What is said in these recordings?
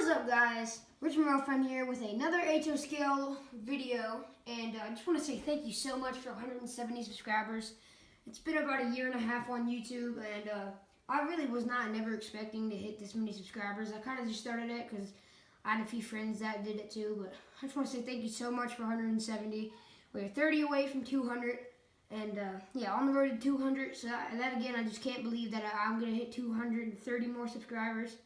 What is up, guys? Rich Friend here with another HO scale video, and I just want to say thank you so much for 170 subscribers. It's been about a year and a half on YouTube, and I really was never expecting to hit this many subscribers. I kind of just started it because I had a few friends that did it too, but I just want to say thank you so much for 170. We're 30 away from 200, and yeah, on the road to 200. So that again, I just can't believe that I'm gonna hit 230 more subscribers.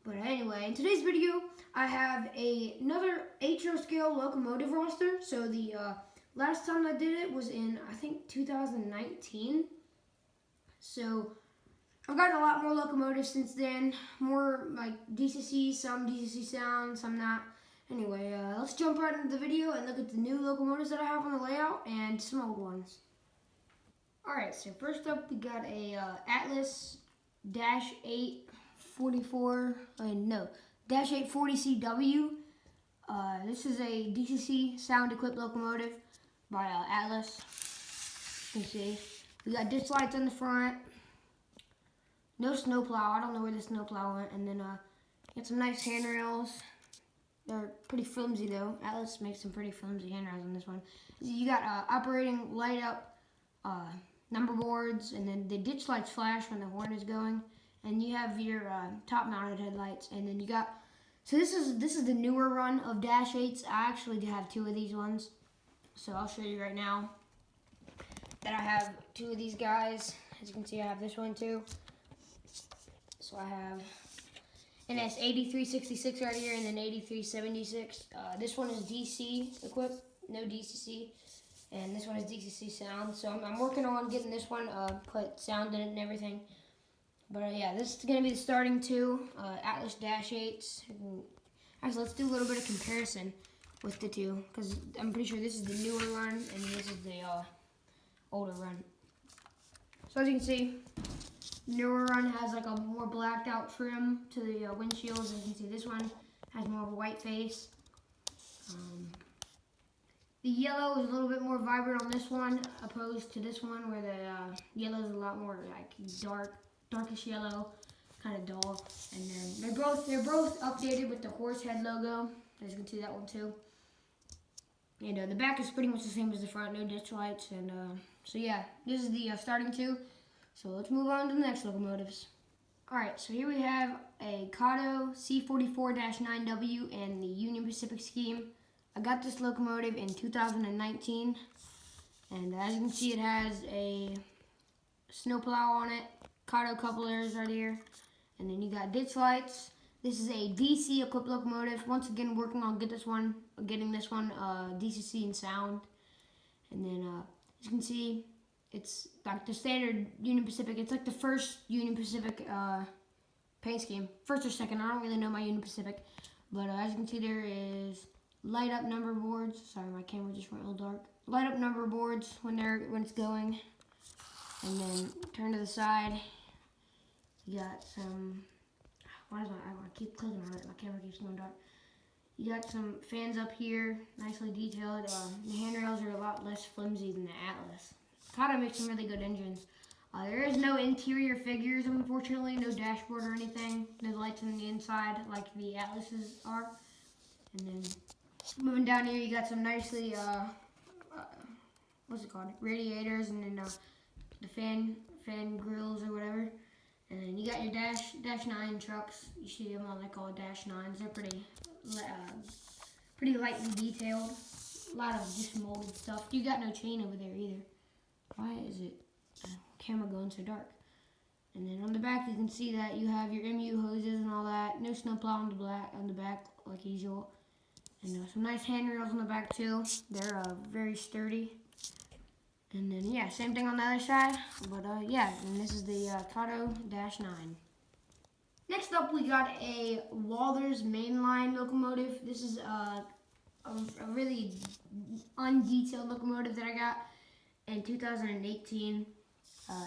But anyway, in today's video, I have another HO scale locomotive roster. So the last time I did it was in, I think, 2019. So I've gotten a lot more locomotives since then. More like DCC, some DCC sound, some not. Anyway, let's jump right into the video and look at the new locomotives that I have on the layout and some old ones. Alright, so first up we got a Atlas Dash 840CW. This is a DCC sound equipped locomotive by Atlas. You can see we got ditch lights on the front. No snowplow. I don't know where the snowplow went. And then got some nice handrails. They're pretty flimsy though. Atlas makes some pretty flimsy handrails on this one. You got operating light up number boards, and then the ditch lights flash when the horn is going. And you have your top-mounted headlights, and then you got. So this is the newer run of Dash 8s. I actually have two of these ones, so I'll show you right now that I have two of these guys. As you can see, I have this one too. So I have an S8366 right here, and then 8376. This one is DC equipped, no DCC, and this one is DCC sound. So I'm working on getting this one put sound in it and everything. But yeah, this is going to be the starting two, Atlas Dash 8s. Actually, let's do a little bit of comparison with the two, because I'm pretty sure this is the newer run, and this is the older run. So as you can see, the newer run has like a more blacked out trim to the windshields. As you can see, this one has more of a white face. The yellow is a little bit more vibrant on this one, opposed to this one, where the yellow is a lot more like darkish yellow, kind of dull, and then they're both updated with the horse head logo. As you can see, that one too. And the back is pretty much the same as the front, no ditch lights, and so yeah, this is the starting two. So let's move on to the next locomotives. All right, so here we have a Kato C44-9W and the Union Pacific scheme. I got this locomotive in 2019, and as you can see, it has a snowplow on it. Kato couplers right here, and then you got ditch lights. This is a DC equipped locomotive. Once again, working on getting this one DCC and sound. And then as you can see, it's like the standard Union Pacific. It's like the first Union Pacific paint scheme, first or second. I don't really know my Union Pacific, but as you can see, there is light up number boards. Sorry, my camera just went a little dark. Light up number boards when it's going, and then turn to the side. You got some, I keep clicking on it, my camera keeps going dark. You got some fans up here, nicely detailed. The handrails are a lot less flimsy than the Atlas. Kato makes some really good engines. There is no interior figures, unfortunately, no dashboard or anything. No lights on the inside like the Atlases are. And then moving down here, you got some nicely, what's it called? Radiators, and then the fan grills or whatever. And then you got your Dash 9 trucks. You see them on, they call it Dash 9s. They're pretty lightly detailed. A lot of just molded stuff. You got no chain over there either. Why is it camera going so dark? And then on the back, you can see that you have your MU hoses and all that. No snowplow on the back like usual. And some nice handrails on the back too. They're very sturdy. And then, yeah, same thing on the other side. But, yeah, and this is the Kato Dash 9. Next up, we got a Walthers mainline locomotive. This is a really undetailed locomotive that I got in 2018.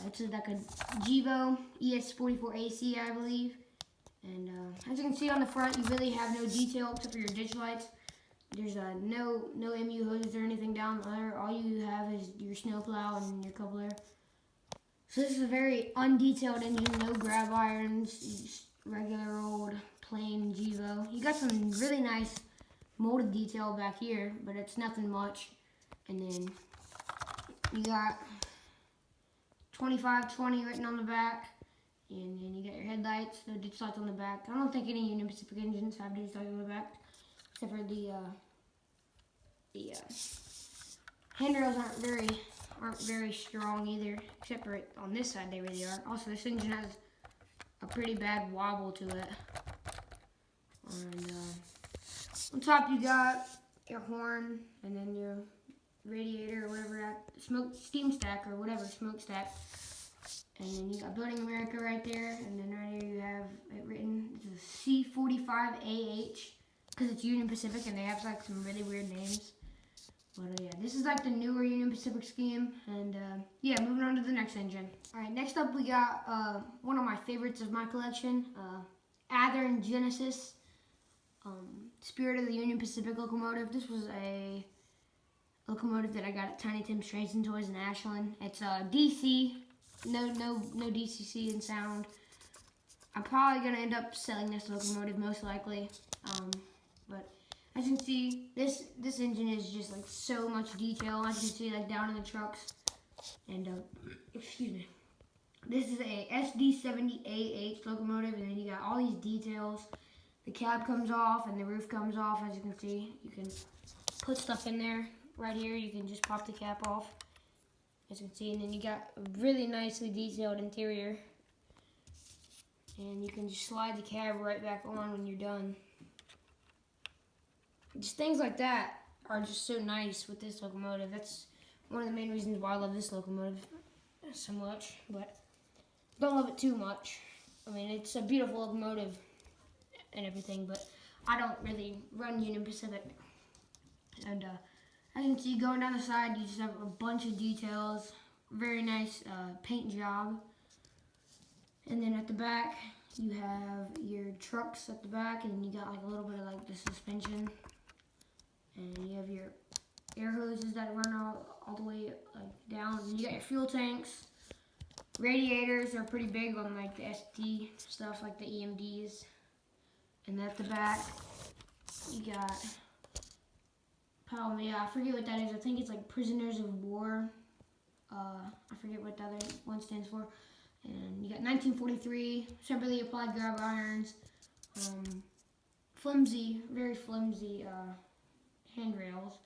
It's like a Gevo ES44AC, I believe. And as you can see on the front, you really have no detail except for your ditch lights. There's no MU hoses or anything down there. All you have is your snowplow and your coupler. So this is a very undetailed engine, no grab irons, regular old plain Gevo. You got some really nice molded detail back here, but it's nothing much. And then you got 2520 written on the back. And then you got your headlights, no ditch lights on the back. I don't think any Union Pacific engines have ditch lights on the back, except for the handrails aren't very strong either, except for on this side they really are. Also, this engine has a pretty bad wobble to it. And on top you got your horn, and then your radiator or whatever, steam stack or whatever, smokestack. And then you got Building America right there, and then right here you have it written, this is C45AH, because it's Union Pacific and they have like some really weird names. But yeah, this is like the newer Union Pacific scheme, and yeah, moving on to the next engine. Alright, next up we got one of my favorites of my collection, Athearn Genesis, Spirit of the Union Pacific locomotive. This was a locomotive that I got at Tiny Tim's Trains and Toys in Ashland. It's DC. No DCC in sound. I'm probably gonna end up selling this locomotive most likely. But as you can see, this engine is just like so much detail. As you can see, like down in the trucks. And excuse me. This is a SD70AH locomotive, and then you got all these details. The cab comes off and the roof comes off. As you can see, you can put stuff in there. Right here, you can just pop the cap off. As you can see, and then you got a really nicely detailed interior, and you can just slide the cab right back on when you're done. Just things like that are just so nice with this locomotive. That's one of the main reasons why I love this locomotive so much, but don't love it too much. I mean, it's a beautiful locomotive and everything, but I don't really run Union Pacific. And as you can see, going down the side, you just have a bunch of details. Very nice paint job. And then at the back, you have your trucks at the back, and you got like a little bit of like the suspension. And you have your air hoses that run all the way like down. And you got your fuel tanks. Radiators are pretty big on like the ST stuff, like the EMDs. And at the back, you got... yeah, I forget what that is. I think it's like Prisoners of War. I forget what the other one stands for. And you got 1943, separately applied grab irons, very flimsy handrails.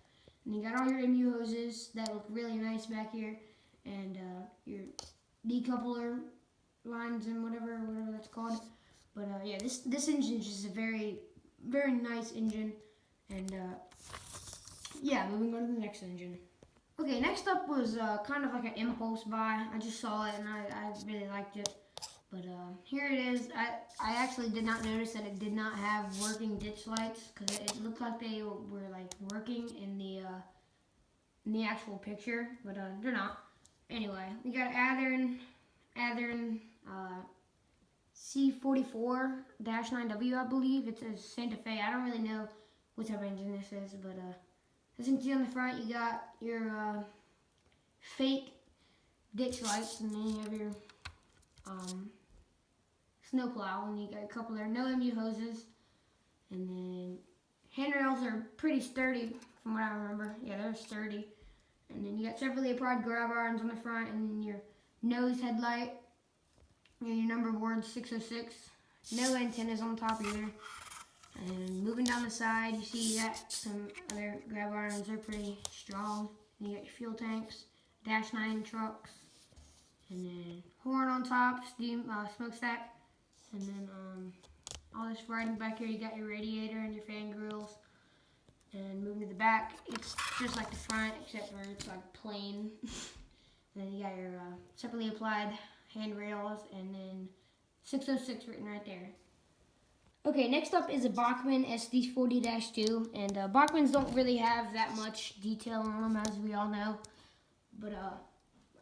And you got all your MU hoses that look really nice back here, and your decoupler lines and whatever that's called. But yeah, this engine is just a very, very nice engine, and yeah, moving on to the next engine. Okay, next up was kind of like an impulse buy. I just saw it and I really liked it. But here it is. I actually did not notice that it did not have working ditch lights, because it looked like they were like working in the actual picture, but they're not. Anyway, we got Athearn C44-9W, I believe. It says Santa Fe. I don't really know what type of engine this is, but as you can see on the front, you got your fake ditch lights, and then you have your snowplow, and you got a couple there, no MU hoses, and then handrails are pretty sturdy from what I remember. Yeah, they're sturdy. And then you got separately applied grab irons on the front, and then your nose headlight, and your number board 606. No antennas on top either. And moving down the side, you see you got some other grab irons. They're pretty strong. And you got your fuel tanks, Dash 9 trucks, and then horn on top, steam smokestack, and then all this writing back here. You got your radiator and your fan grills. And moving to the back, it's just like the front, except for it's like plain. And then you got your separately applied handrails, and then 606 written right there. Okay, next up is a Bachmann SD40-2, and Bachmanns don't really have that much detail on them, as we all know, but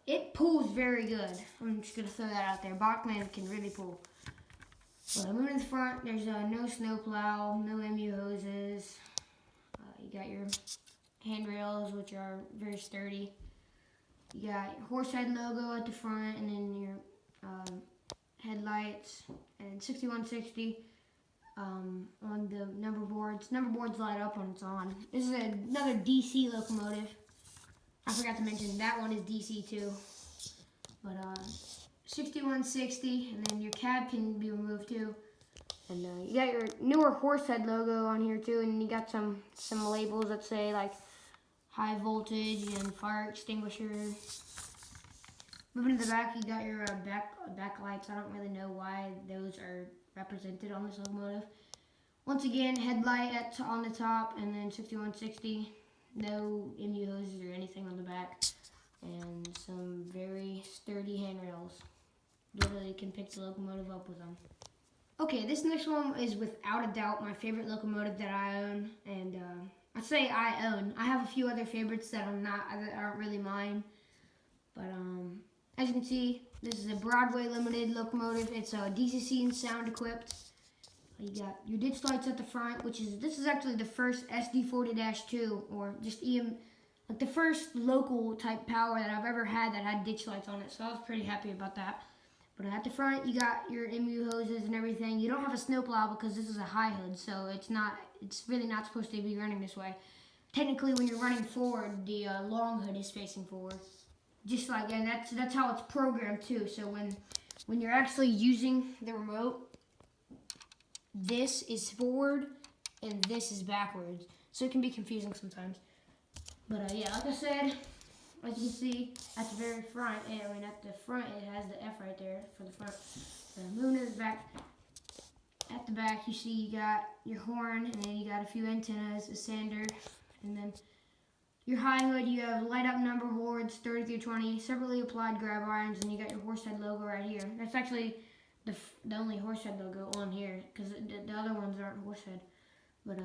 it pulls very good. I'm just going to throw that out there. Bachmann can really pull. Moving to the front, there's no snowplow, no MU hoses. You got your handrails, which are very sturdy. You got your Horsehead logo at the front, and then your headlights, and 6160. on the number boards. Number boards light up when it's on. This is another DC locomotive. I forgot to mention that one is DC too. But 6160, and then your cab can be removed too. And you got your newer Horsehead logo on here too, and you got some labels that say like high voltage and fire extinguisher. Moving to the back, you got your backlights. I don't really know why those are represented on this locomotive. Once again, headlight on the top, and then 6160. No MU hoses or anything on the back, and some very sturdy handrails. Literally can pick the locomotive up with them. Okay, this next one is without a doubt my favorite locomotive that I own, and I say I own. I have a few other favorites that aren't really mine, but as you can see, this is a Broadway Limited locomotive. It's DCC and sound equipped. You got your ditch lights at the front, this is actually the first SD40-2, or just even like the first local type power that I've ever had that had ditch lights on it. So I was pretty happy about that. But at the front, you got your MU hoses and everything. You don't have a snowplow because this is a high hood, so it's really not supposed to be running this way. Technically, when you're running forward, the long hood is facing forward. Just like, and that's how it's programmed too. So when you're actually using the remote, this is forward and this is backwards. So it can be confusing sometimes. But yeah, like I said, as you can see, at the very front, at the front it has the F right there for the front. Moving to the back, at the back you see you got your horn, and then you got a few antennas, a sander, and then your high hood, you have light up number boards, 30 through 20, separately applied grab irons, and you got your Horsehead logo right here. That's actually the only Horsehead logo on here, because the other ones aren't Horsehead. But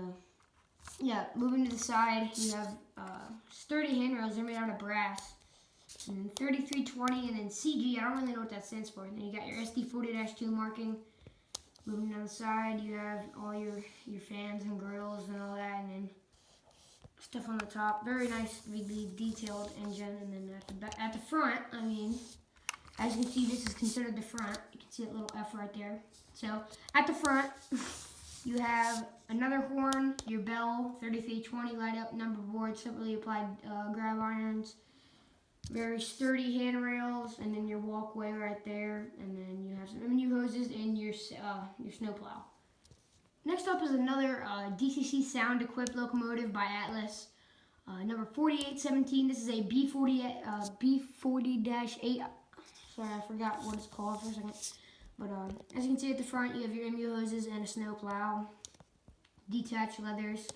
yeah, moving to the side, you have sturdy handrails. They're made out of brass. And 3320, and then CG, I don't really know what that stands for. And then you got your SD40-2 marking. Moving down the side, you have all your fans and grills and all that, and then stuff on the top. Very nice, really detailed engine. And then at the front, I mean, as you can see, this is considered the front. You can see that little F right there. So at the front, you have another horn, your bell, 3320 light up number board, separately applied grab irons, very sturdy handrails, and then your walkway right there, and then you have some MU hoses and your snowplow. Next up is another DCC sound equipped locomotive by Atlas, number 4817. This is a B40-8. Sorry, I forgot what it's called for a second. But as you can see at the front, you have your MU hoses and a snowplow, detached levers,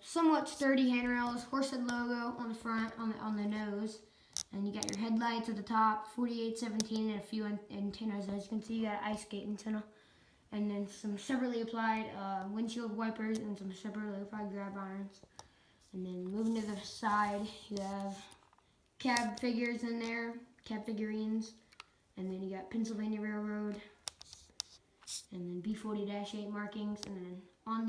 somewhat sturdy handrails, Horsehead logo on the front, on the nose, and you got your headlights at the top, 4817, and a few antennas. As you can see, you got an ice skate antenna, and then some separately applied windshield wipers and some separately applied grab irons. And then moving to the side, you have cab figures in there, cab figurines. And then you got Pennsylvania Railroad, and then B40-8 markings, and then on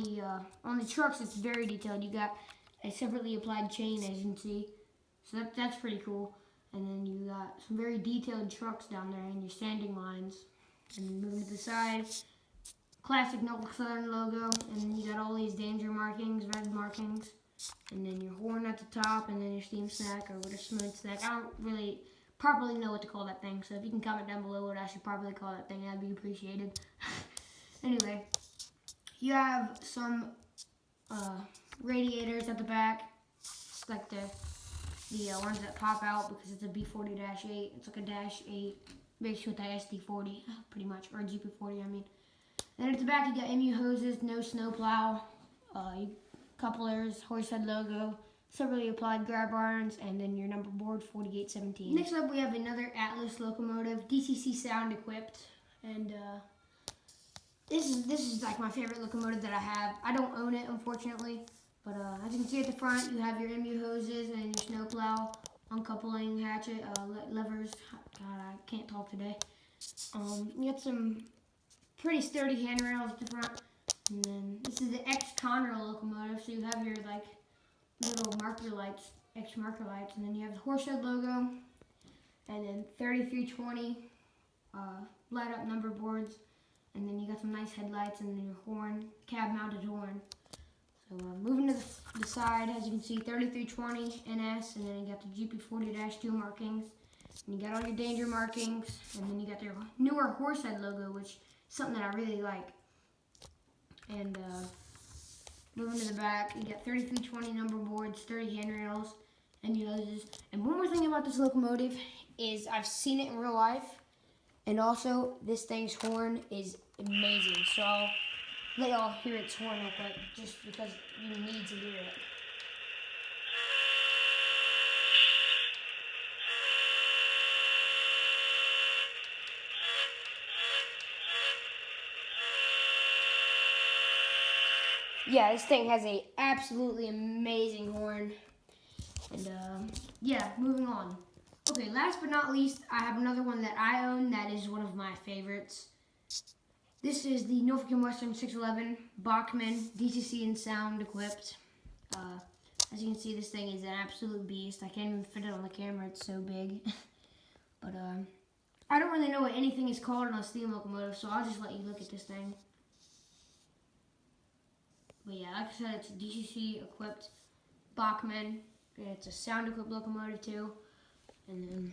the trucks it's very detailed. You got a separately applied chain, as you can see, so that's pretty cool. And then you got some very detailed trucks down there, and your standing lines. And then moving to the side, classic Norfolk Southern logo, and then you got all these danger markings, red markings, and then your horn at the top, and then your steam snack or whatever, smooth snack. I don't really properly know what to call that thing, so if you can comment down below what I should probably call that thing, that'd be appreciated. Anyway, you have some radiators at the back. It's like the ones that pop out because it's a B40-8. It's like a -8 mixed with the SD40, pretty much, or GP40, I mean. Then at the back, you got MU hoses, no snowplow, couplers, Horsehead logo, separately applied grab irons, and then your number board, 4817. Next up, we have another Atlas locomotive, DCC sound equipped, and this is like my favorite locomotive that I have. I don't own it, unfortunately, but as you can see at the front, you have your MU hoses and your snowplow, uncoupling hatchet, levers. God, I can't talk today. You got some pretty sturdy handrails at the front, and then this is the X-Conrail locomotive, so you have your like little marker lights, X marker lights, and then you have the Horsehead logo, and then 3320 light up number boards, and then you got some nice headlights and then your horn, cab-mounted horn. So moving to the side, as you can see, 3320 NS, and then you got the GP40-2 markings. And you got all your danger markings, and then you got their newer Horsehead logo, which is something that I really like. And moving to the back, you got 3320 number boards, 30 handrails, and noses. And one more thing about this locomotive is I've seen it in real life, and also this thing's horn is amazing. So I'll let y'all hear its horn real quick, just because you need to hear it. Yeah, this thing has a absolutely amazing horn. And yeah, moving on. Okay, last but not least, I have another one that I own that is one of my favorites. This is the Norfolk & Western 611 Bachmann DCC and sound equipped. As you can see, this thing is an absolute beast. I can't even fit it on the camera, it's so big. But I don't really know what anything is called on a steam locomotive, so I'll just let you look at this thing. But yeah, like I said, it's a DCC equipped Bachmann. It's a sound equipped locomotive too, and then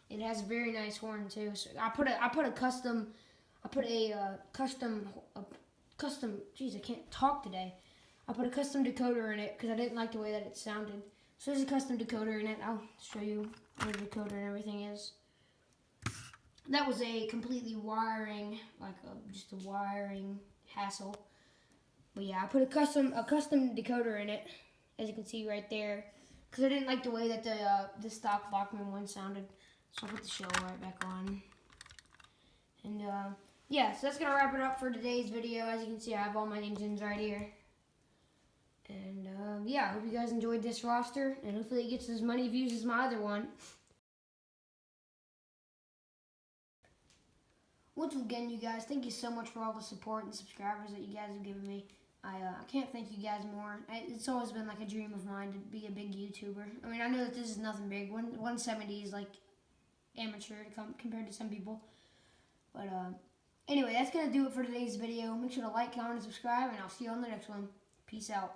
it has a very nice horn too. So I put a custom. Jeez, I can't talk today. I put a custom decoder in it because I didn't like the way that it sounded. So there's a custom decoder in it. I'll show you where the decoder and everything is. That was a completely wiring, just a wiring hassle. But yeah, I put a custom decoder in it, as you can see right there, because I didn't like the way that the stock Bachmann one sounded. So I'll put the shell right back on. And yeah, so that's gonna wrap it up for today's video. As you can see, I have all my engines right here. And yeah, I hope you guys enjoyed this roster, and hopefully it gets as many views as my other one. Once again, you guys, thank you so much for all the support and subscribers that you guys have given me. I can't thank you guys more. It's always been like a dream of mine to be a big YouTuber. I mean, I know that this is nothing big. 170 is like amateur compared to some people. But anyway, that's going to do it for today's video. Make sure to like, comment, and subscribe, and I'll see you on the next one. Peace out.